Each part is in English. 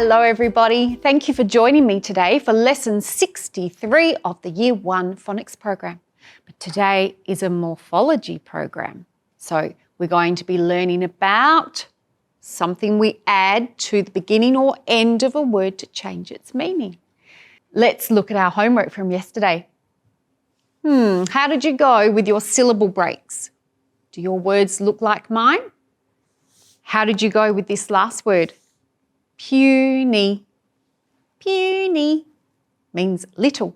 Hello everybody, thank you for joining me today for lesson 63 of the Year 1 Phonics program. But today is a morphology program, so we're going to be learning about something we add to the beginning or end of a word to change its meaning. Let's look at our homework from yesterday. How did you go with your syllable breaks? Do your words look like mine? How did you go with this last word? Puny. Puny means little.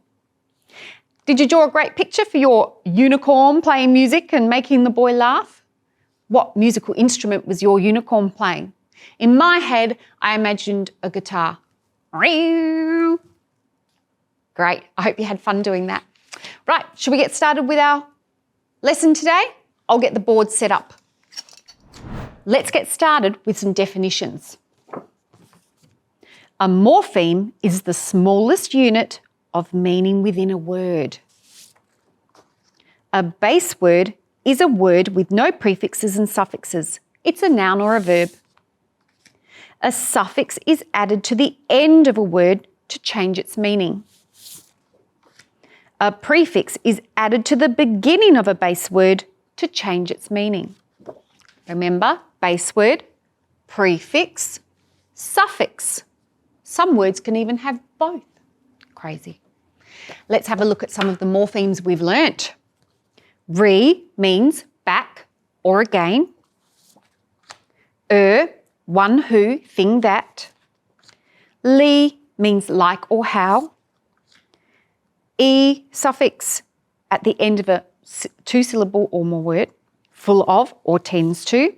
Did you draw a great picture for your unicorn playing music and making the boy laugh? What musical instrument was your unicorn playing? In my head, I imagined a guitar. Great, I hope you had fun doing that. Right, should we get started with our lesson today? I'll get the board set up. Let's get started with some definitions. A morpheme is the smallest unit of meaning within a word. A base word is a word with no prefixes and suffixes. It's a noun or a verb. A suffix is added to the end of a word to change its meaning. A prefix is added to the beginning of a base word to change its meaning. Remember, base word, prefix, suffix. Some words can even have both. Crazy. Let's have a look at some of the morphemes we've learnt. Re means back or again. One who, thing that. Li means like or how. E suffix at the end of a two-syllable or more word, full of or tends to.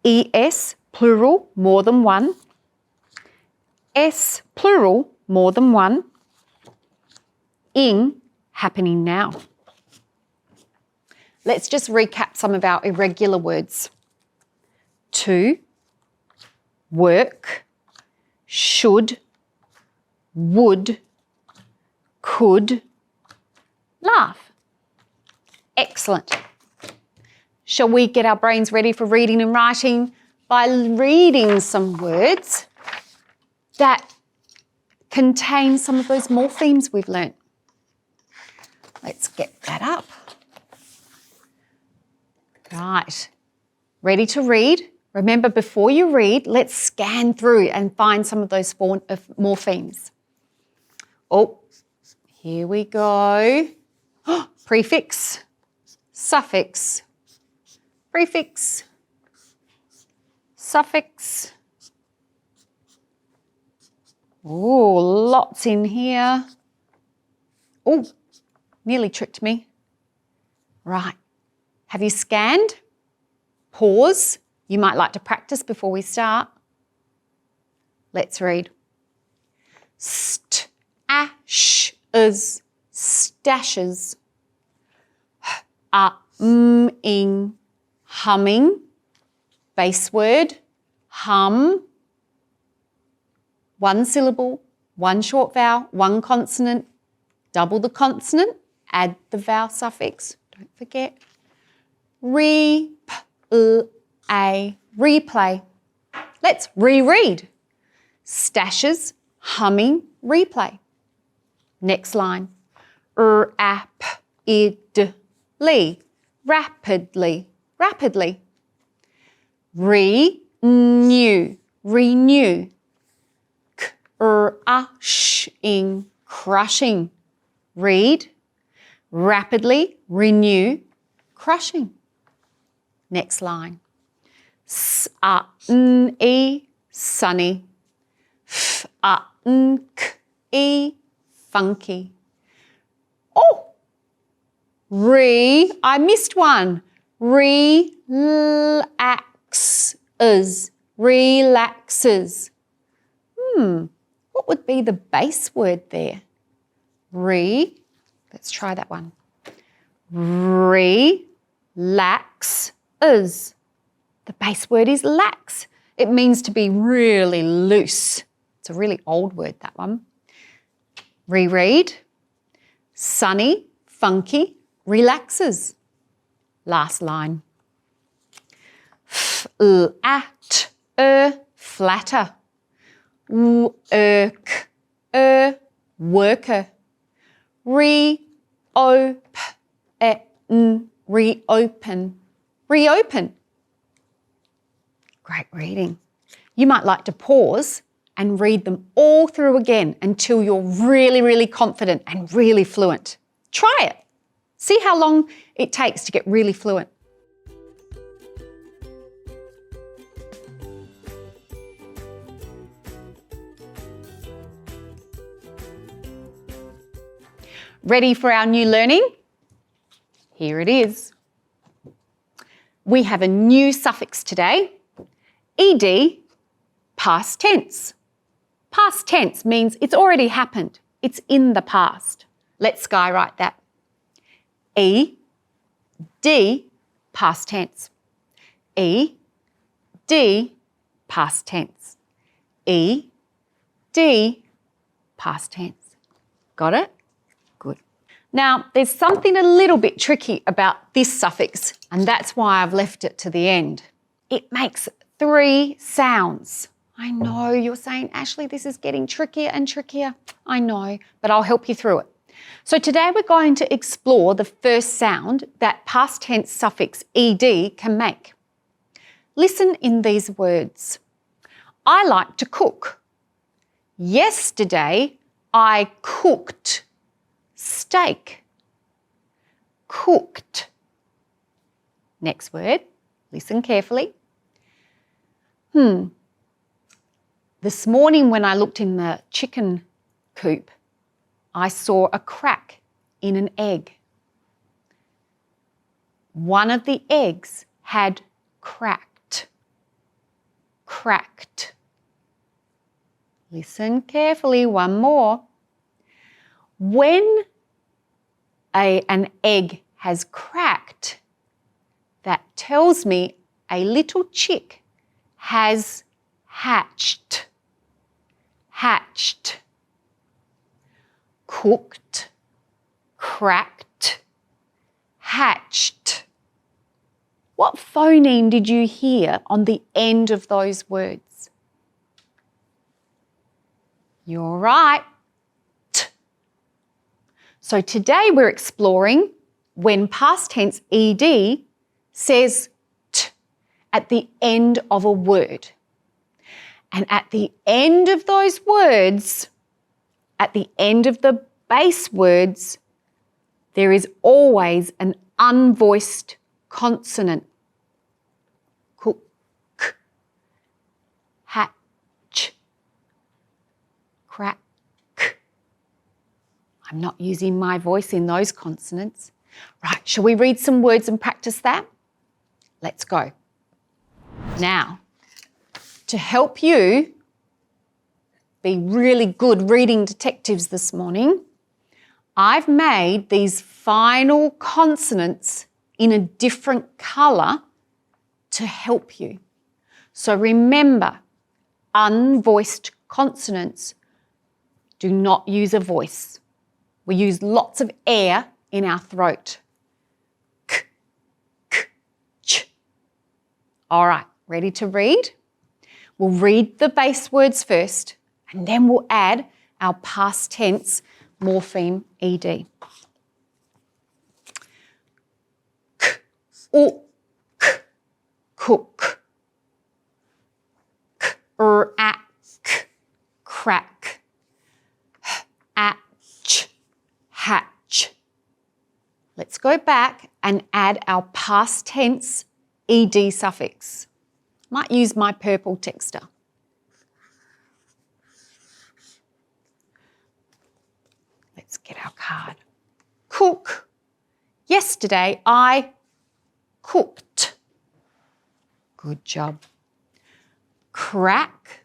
Es, plural, more than one. S, plural, more than one. Ing, happening now. Let's just recap some of our irregular words. To, work, should, would, could, laugh. Excellent. Shall we get our brains ready for reading and writing by reading some words that contain some of those morphemes we've learnt? Let's get that up. Right, ready to read? Remember, before you read, let's scan through and find some of those morphemes. Oh, here we go. Prefix, suffix, prefix, suffix. Oh, lots in here. Oh, nearly tricked me. Right, have you scanned? Pause. You might like to practice before we start. Let's read. Stashes, stashes. Ing, humming. Base word, hum. One syllable, one short vowel, one consonant. Double the consonant, add the vowel suffix. Don't forget. Replay. Let's reread. Stashes, humming, replay. Next line. Rapidly, rapidly, rapidly. Renew, renew. Crushing, crushing. Read, rapidly, renew, crushing. Next line. Sunny, sunny. Funky, funky. Oh, I missed one. Relaxes, relaxes. What would be the base word there? Let's try that one. Relaxes. The base word is lax. It means to be really loose. It's a really old word, that one. Reread. Sunny, funky, relaxes. Last line. Flatter, flatter. worker. Reopen. Reopen. Great reading. You might like to pause and read them all through again until you're really, really confident and really fluent. Try it. See how long it takes to get really fluent. Ready for our new learning? Here it is. We have a new suffix today, ed, past tense. Past tense means it's already happened. It's in the past. Let's skywrite that. E, D, past tense. E, D, past tense. E, D, past tense. Got it? Good. Now, there's something a little bit tricky about this suffix, and that's why I've left it to the end. It makes 3 sounds. I know you're saying, Ashley, this is getting trickier and trickier. I know, but I'll help you through it. So today we're going to explore the first sound that past tense suffix ed can make. Listen in these words. I like to cook. Yesterday, I cooked steak. Cooked. Next word. Listen carefully. This morning when I looked in the chicken coop, I saw a crack in an egg. One of the eggs had cracked. Cracked. Listen carefully, one more. When an egg has cracked, that tells me a little chick has hatched. Hatched. Cooked, cracked, hatched. What phoneme did you hear on the end of those words? You're right. T. So today we're exploring when past tense ed says t at the end of a word. And at the end of those words, at the end of the base words, there is always an unvoiced consonant. Cook, hatch, crack. I'm not using my voice in those consonants. Right, shall we read some words and practice that? Let's go. Now, to help you be really good reading detectives this morning, I've made these final consonants in a different colour to help you. So remember, unvoiced consonants do not use a voice. We use lots of air in our throat. K, k, ch. All right, ready to read? We'll read the base words first, and then we'll add our past tense morpheme ed. K, o, k, cook. K, k, crack. Hatch, hatch. Let's go back and add our past tense ed suffix. Might use my purple texter. Let's get our card. Cook. Yesterday I cooked. Good job. Crack.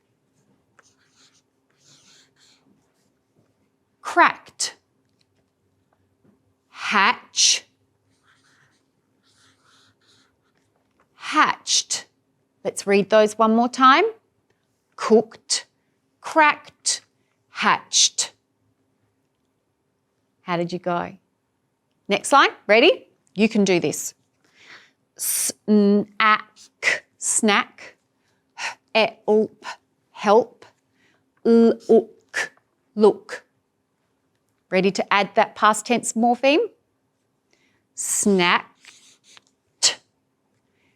Cracked. Hatch. Hatched. Let's read those one more time. Cooked, cracked, hatched. How did you go? Next line, ready? You can do this. Snack, snack, help, help, look, look. Ready to add that past tense morpheme? Snacked,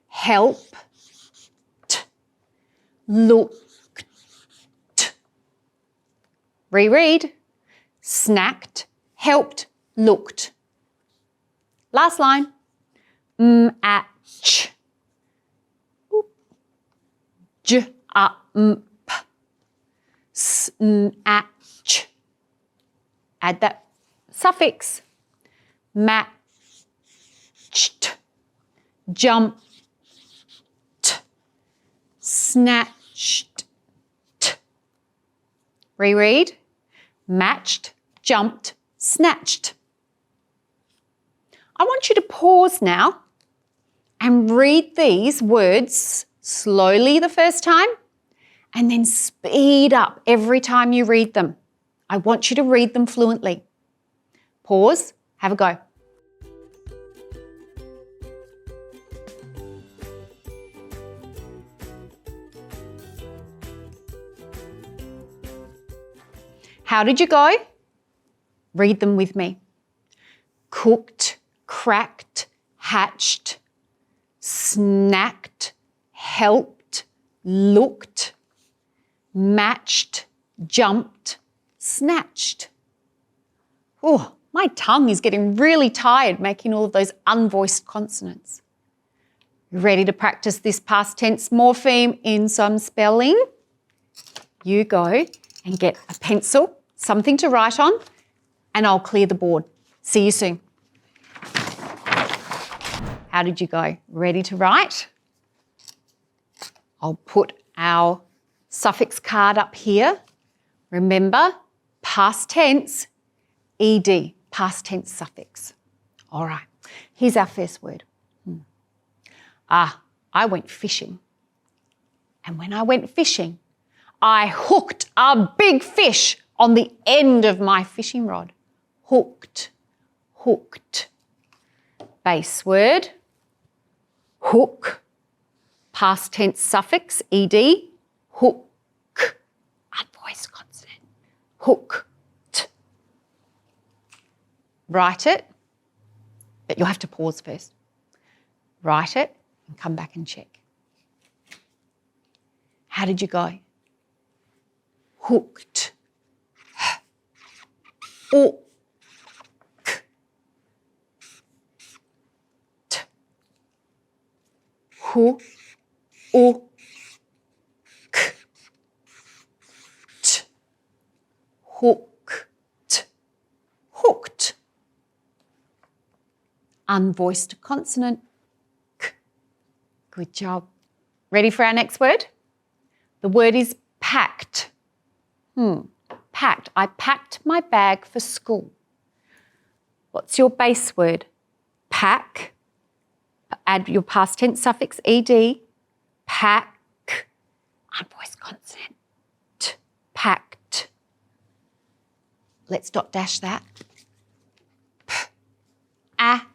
helped, looked. Reread. Snacked, helped, looked. Last line. Match. Snatch. Add that suffix. Matched, jumped, snatched. Reread. Matched, jumped, snatched. I want you to pause now and read these words slowly the first time and then speed up every time you read them. I want you to read them fluently. Pause, have a go. How did you go? Read them with me. Cooked, cracked, hatched, snacked, helped, looked, matched, jumped, snatched. Oh, my tongue is getting really tired making all of those unvoiced consonants. Ready to practice this past tense morpheme in some spelling? You go and get a pencil, something to write on, and I'll clear the board. See you soon. How did you go? Ready to write? I'll put our suffix card up here. Remember, past tense, ed, past tense suffix. All right, here's our first word. I went fishing. And when I went fishing, I hooked a big fish on the end of my fishing rod. Hooked, hooked. Base word, hook, past tense suffix, ed, hook, unvoiced consonant, hooked. Write it, but you'll have to pause first. Write it and come back and check. How did you go? Hooked. Hook. Hook. Hooked. Hooked. Unvoiced consonant. Good job. Ready for our next word? The word is packed. Packed. I packed my bag for school. What's your base word? Pack. Add your past tense suffix, ed. Pack. Unvoiced consonant. Packed. Let's dot dash that. Ack.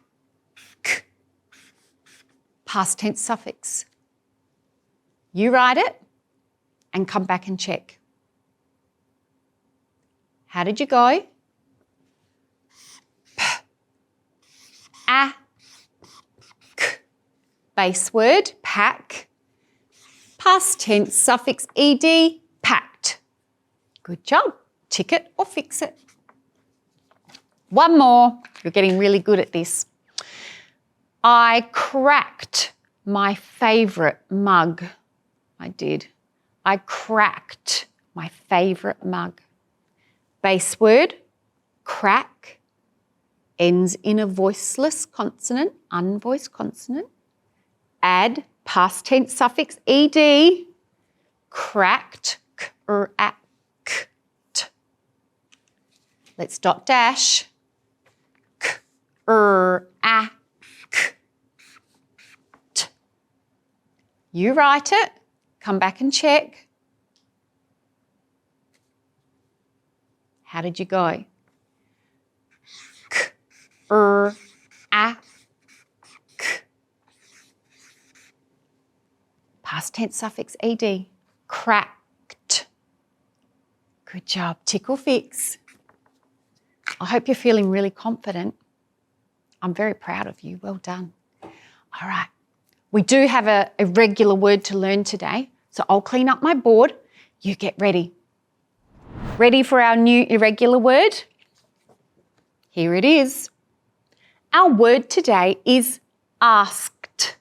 Past tense suffix. You write it and come back and check. How did you go? Ack. Base word, pack. Past tense suffix, ed, packed. Good job. Tick it or fix it. One more. You're getting really good at this. I cracked my favourite mug. I did. I cracked my favourite mug. Base word, crack, ends in a voiceless consonant, unvoiced consonant. Add past tense suffix, ed, cracked, cracked. Let's dot dash. Cracked. You write it, come back and check. How did you go? Crack. Past tense suffix, ed, cracked. Good job. Tickle fix. I hope you're feeling really confident. I'm very proud of you. Well done. All right. We do have a irregular word to learn today, so I'll clean up my board. You get ready. Ready for our new irregular word? Here it is. Our word today is asked.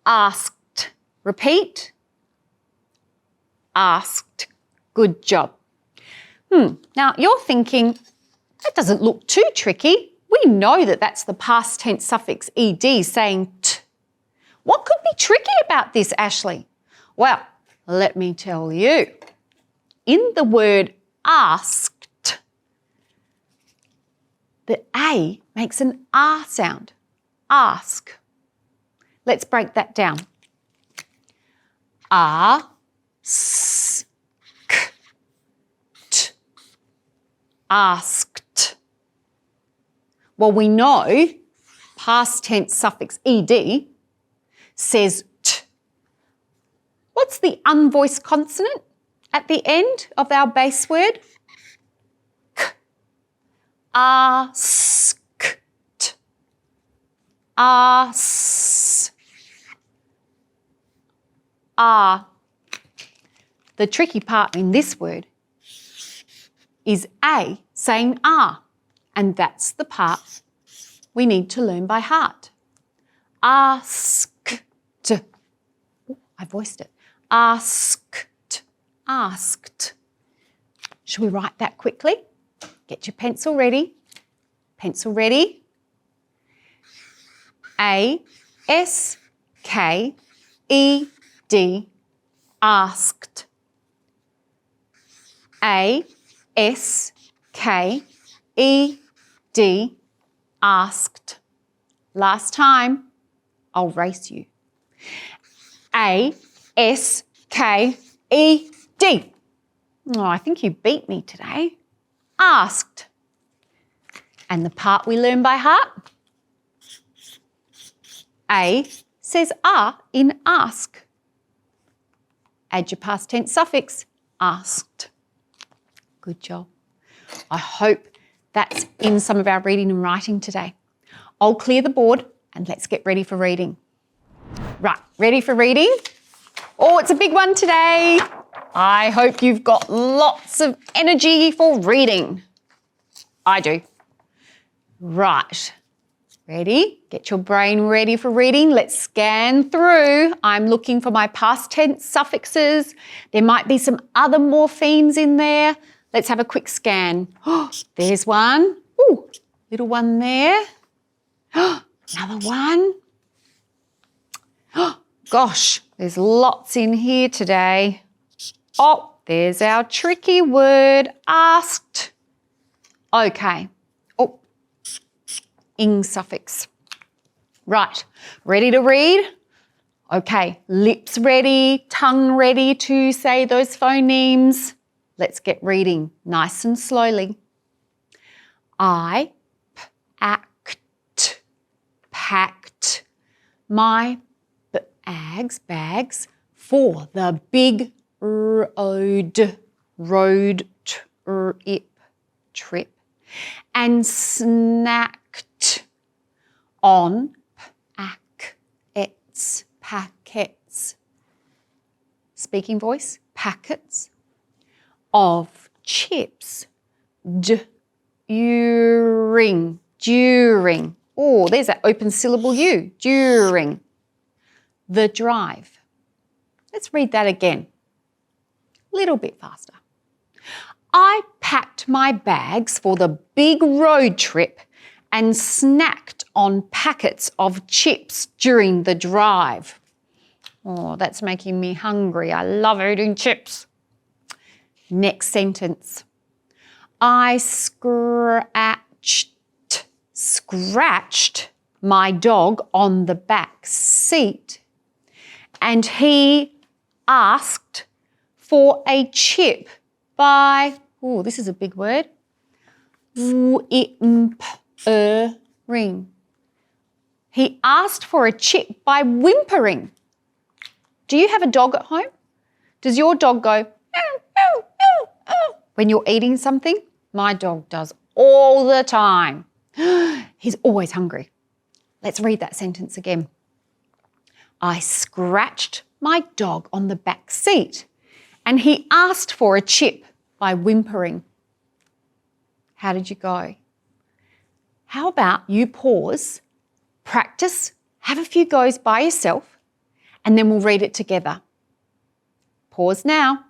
Asked. Repeat. Asked. Good job. Now, you're thinking, that doesn't look too tricky. We know that that's the past tense suffix ed saying t. What could be tricky about this, Ashley? Well, let me tell you. In the word asked, the A makes an R sound. Ask. Let's break that down. Asked. Asked. Well, we know past tense suffix ed says t. What's the unvoiced consonant at the end of our base word? K. Asked. Asked. The tricky part in this word is A saying R, and that's the part we need to learn by heart. Asked. Ooh, I voiced it. Asked. Asked. Should we write that quickly? Get your pencil ready. Pencil ready. A-S-K-E-D. Asked. A-S-K-E-D. Asked. Last time, I'll race you. A-S-K-E-D. Oh, I think you beat me today. Asked. And the part we learn by heart? A says R in ask. Add your past tense suffix, asked. Good job. I hope that's in some of our reading and writing today. I'll clear the board and let's get ready for reading. Right, ready for reading? Oh, it's a big one today. I hope you've got lots of energy for reading. I do. Right, ready? Get your brain ready for reading. Let's scan through. I'm looking for my past tense suffixes. There might be some other morphemes in there. Let's have a quick scan. Oh, there's one. Ooh, little one there. Oh, another one. Oh, gosh, there's lots in here today. Oh, there's our tricky word, asked. Okay. Oh, ing suffix. Right, ready to read? Okay, lips ready, tongue ready to say those phonemes. Let's get reading nice and slowly. I packed my bags for the big road trip and snacked on packets. Speaking voice, packets of chips during. Oh, there's that open syllable U, during the drive. Let's read that again, a little bit faster. I packed my bags for the big road trip and snacked on packets of chips during the drive. Oh, that's making me hungry. I love eating chips. Next sentence. I scratched my dog on the back seat and he asked for a chip by, oh, this is a big word, whimpering. He asked for a chip by whimpering. Do you have a dog at home? Does your dog go, meow, meow, meow, When you're eating something, my dog does all the time. He's always hungry. Let's read that sentence again. I scratched my dog on the back seat and he asked for a chip by whimpering. How did you go? How about you pause, practice, have a few goes by yourself, and then we'll read it together. Pause now.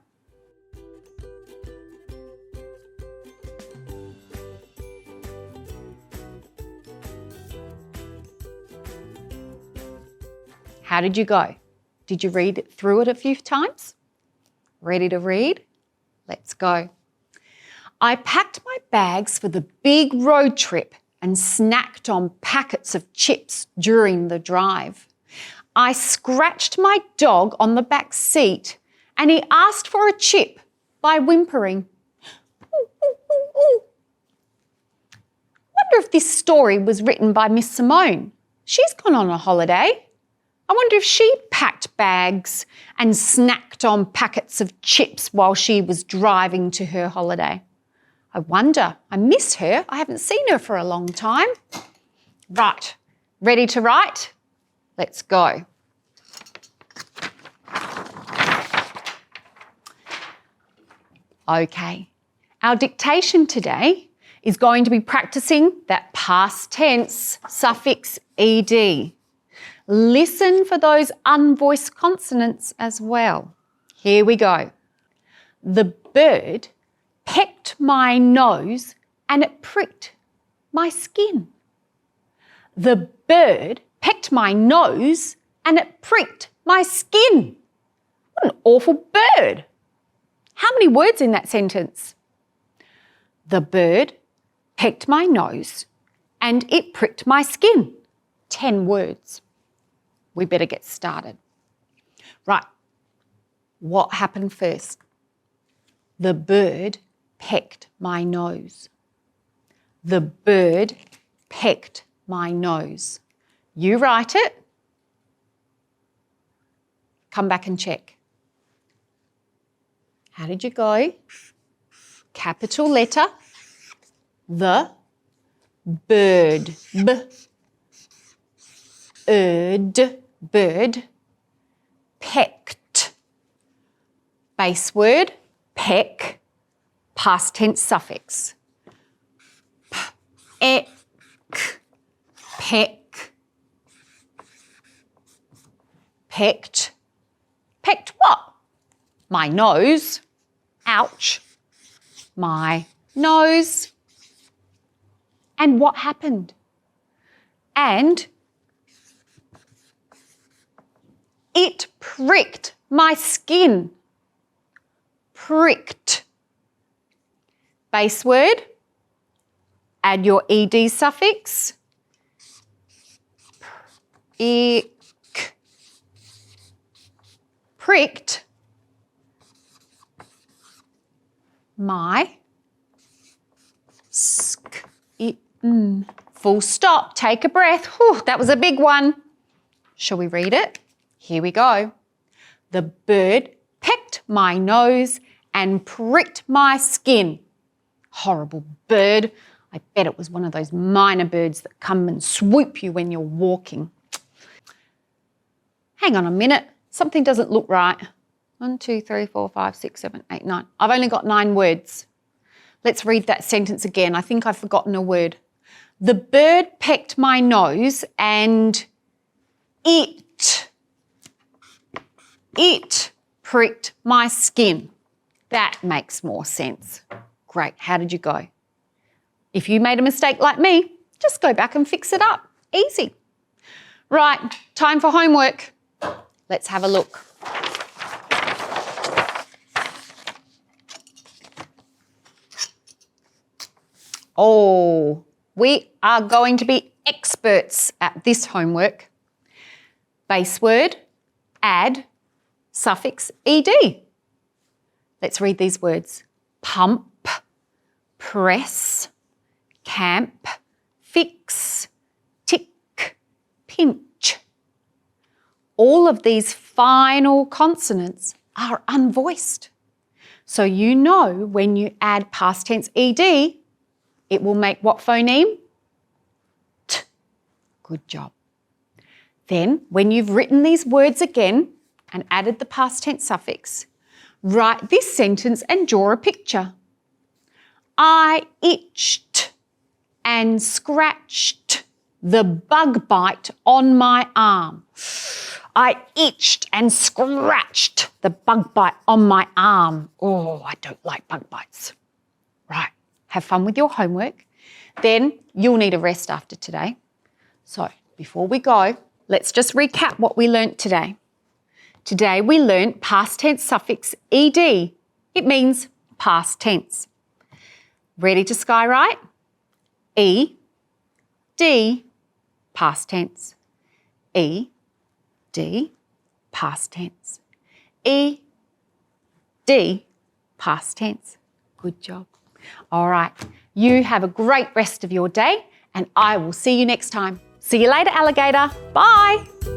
How did you go? Did you read through it a few times? Ready to read? Let's go. I packed my bags for the big road trip and snacked on packets of chips during the drive. I scratched my dog on the back seat and he asked for a chip by whimpering. Ooh, ooh, ooh, ooh. Wonder if this story was written by Miss Simone. She's gone on a holiday. I wonder if she packed bags and snacked on packets of chips while she was driving to her holiday. I wonder, I miss her. I haven't seen her for a long time. Right, ready to write? Let's go. Okay, our dictation today is going to be practicing that past tense suffix ed. Listen for those unvoiced consonants as well. Here we go. The bird pecked my nose and it pricked my skin. The bird pecked my nose and it pricked my skin. What an awful bird. How many words in that sentence? The bird pecked my nose and it pricked my skin. 10 words. We better get started. Right, what happened first? The bird pecked my nose. The bird pecked my nose. You write it. Come back and check. How did you go? Capital letter. The bird. Bird, pecked. Base word, peck, past tense suffix. Peck, pecked. Pecked what? My nose. Ouch. My nose. And what happened? And it pricked my skin. Pricked. Base word. Add your ed suffix. Ick. Pricked my skin. Full stop. Take a breath. Whew, that was a big one. Shall we read it? Here we go. The bird pecked my nose and pricked my skin. Horrible bird. I bet it was one of those minor birds that come and swoop you when you're walking. Hang on a minute. Something doesn't look right. 1, 2, 3, 4, 5, 6, 7, 8, 9. I've only got 9 words. Let's read that sentence again. I think I've forgotten a word. The bird pecked my nose and it pricked my skin. That makes more sense. Great. How did you go? If you made a mistake like me, just go back and fix it up. Easy. Right, time for homework. Let's have a look. Oh, we are going to be experts at this homework. Base word, add, suffix, ed. Let's read these words. Pump, press, camp, fix, tick, pinch. All of these final consonants are unvoiced. So you know when you add past tense ed, it will make what phoneme? T. Good job. Then, when you've written these words again and added the past tense suffix, write this sentence and draw a picture. I itched and scratched the bug bite on my arm. I itched and scratched the bug bite on my arm. Oh, I don't like bug bites. Right, have fun with your homework. Then you'll need a rest after today. So before we go, let's just recap what we learnt today. Today we learnt past tense suffix ed. It means past tense. Ready to skywrite? E, D, past tense. E, D, past tense. E, D, past tense. Good job. All right, you have a great rest of your day and I will see you next time. See you later, alligator. Bye.